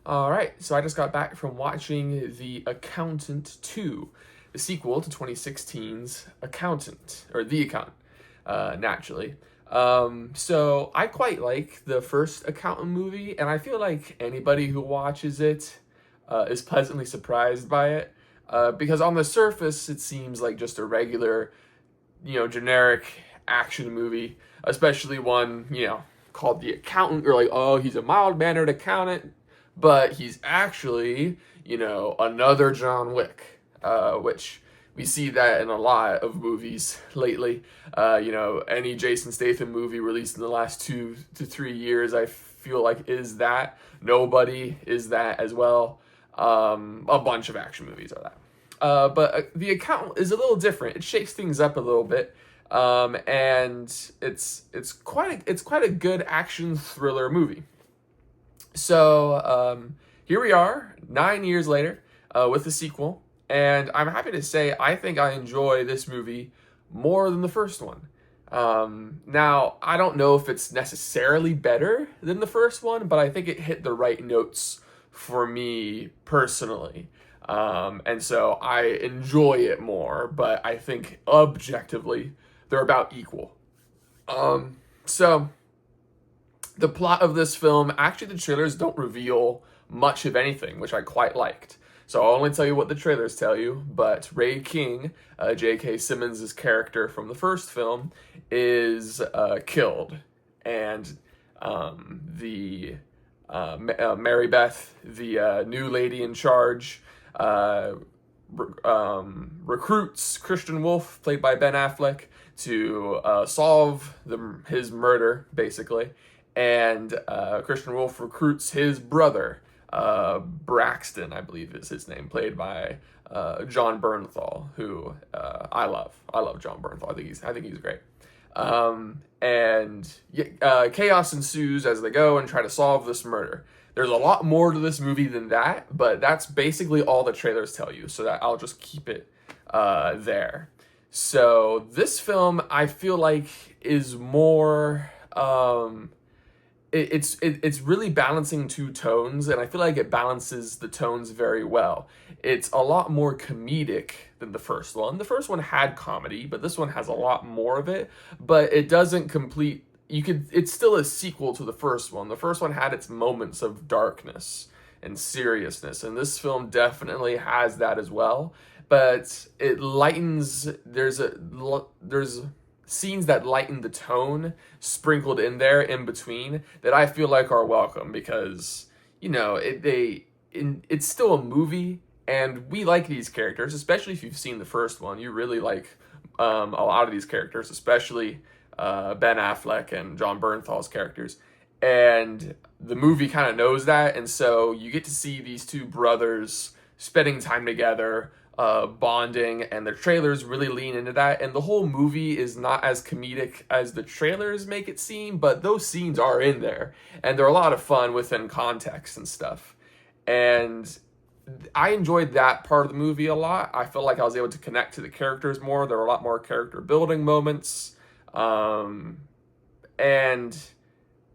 All right, so I just got back from watching The Accountant 2, the sequel to 2016's Accountant, or The Accountant, naturally. So I quite like the first Accountant movie, and I feel like anybody who watches it is pleasantly surprised by it, because on the surface it seems like just a regular, generic action movie, especially one, called The Accountant. You're like, oh, he's a mild-mannered accountant, but he's actually, another John Wick, which we see that in a lot of movies lately. Any Jason Statham movie released in the last 2 to 3 years, I feel like is that. Nobody is that as well. A bunch of action movies are that. But The Accountant is a little different. It shakes things up a little bit, and it's quite a good action thriller movie. So here we are, 9 years later, with the sequel, and I'm happy to say I think I enjoy this movie more than the first one. Now, I don't know if it's necessarily better than the first one, but I think it hit the right notes for me personally. And so I enjoy it more, but I think objectively they're about equal. So the plot of this film, actually the trailers don't reveal much of anything, which I quite liked. So I'll only tell you what the trailers tell you, but Ray King, J.K. Simmons' character from the first film, is killed. And Mary Beth, the new lady in charge, recruits Christian Wolf, played by Ben Affleck, to solve his murder, basically. And Christian Wolf recruits his brother, Braxton, I believe is his name, played by Jon Bernthal, who I love. I love Jon Bernthal. I think he's great. And chaos ensues as they go and try to solve this murder. There's a lot more to this movie than that, but that's basically all the trailers tell you, so that I'll just keep it there. So this film, I feel like, is more it's really balancing two tones, and I feel like it balances the tones very well. It's a lot more comedic than the first one. The first one had comedy, but this one has a lot more of it, but it doesn't complete. It's still a sequel to the first one. The first one had its moments of darkness and seriousness, and this film definitely has that as well. But it lightens. There's scenes that lighten the tone sprinkled in there in between that I feel like are welcome, because it's still a movie, and we like these characters, especially if you've seen the first one. You really like a lot of these characters, especially Ben Affleck and Jon Bernthal's characters, and the movie kind of knows that, and so you get to see these two brothers spending time together, bonding, and the trailers really lean into that. And the whole movie is not as comedic as the trailers make it seem, but those scenes are in there, and they're a lot of fun within context and stuff. And I enjoyed that part of the movie a lot. I felt like I was able to connect to the characters more. There were a lot more character building moments. And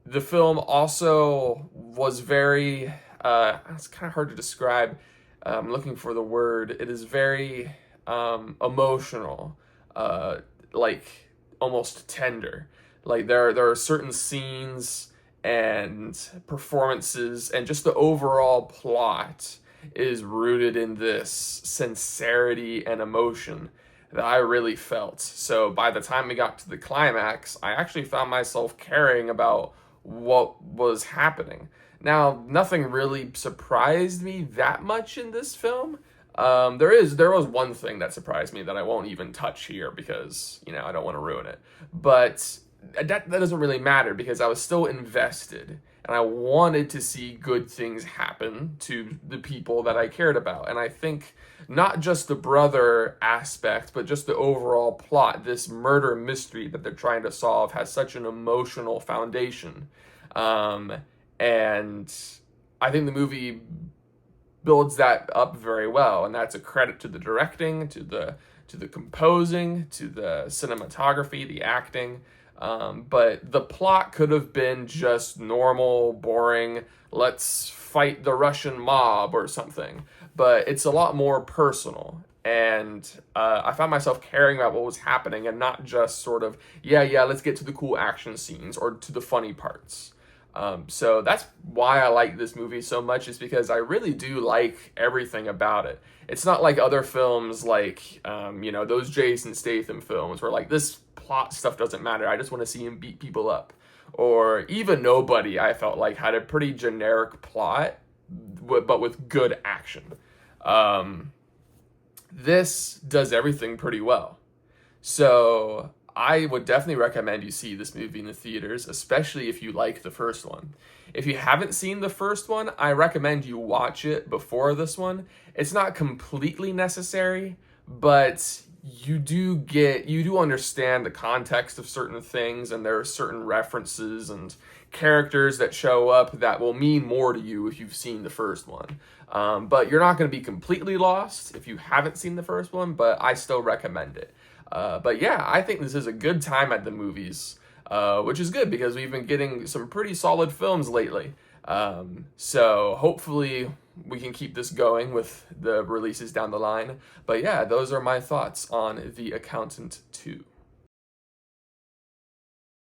the film also was very, it's kind of hard to describe. I'm looking for the word. It is very emotional, like almost tender. Like there are certain scenes and performances, and just the overall plot is rooted in this sincerity and emotion that I really felt. So by the time we got to the climax, I actually found myself caring about what was happening. Now, nothing really surprised me that much in this film. There was one thing that surprised me that I won't even touch here because, I don't want to ruin it. But that doesn't really matter, because I was still invested, and I wanted to see good things happen to the people that I cared about. And I think not just the brother aspect, but just the overall plot, this murder mystery that they're trying to solve, has such an emotional foundation. And I think the movie builds that up very well, and that's a credit to the directing, to the composing, to the cinematography, the acting. But the plot could have been just normal, boring, let's fight the Russian mob or something. But it's a lot more personal. And I found myself caring about what was happening and not just sort of, yeah, let's get to the cool action scenes or to the funny parts. So that's why I like this movie so much, is because I really do like everything about it. It's not like other films like, those Jason Statham films where like this plot stuff doesn't matter. I just want to see him beat people up. Or even Nobody, I felt like had a pretty generic plot, but with good action. This does everything pretty well. So I would definitely recommend you see this movie in the theaters, especially if you like the first one. If you haven't seen the first one, I recommend you watch it before this one. It's not completely necessary, but you do understand the context of certain things, and there are certain references and characters that show up that will mean more to you if you've seen the first one. But you're not going to be completely lost if you haven't seen the first one, but I still recommend it. But yeah, I think this is a good time at the movies, which is good because we've been getting some pretty solid films lately. So hopefully we can keep this going with the releases down the line. But yeah, those are my thoughts on The Accountant 2.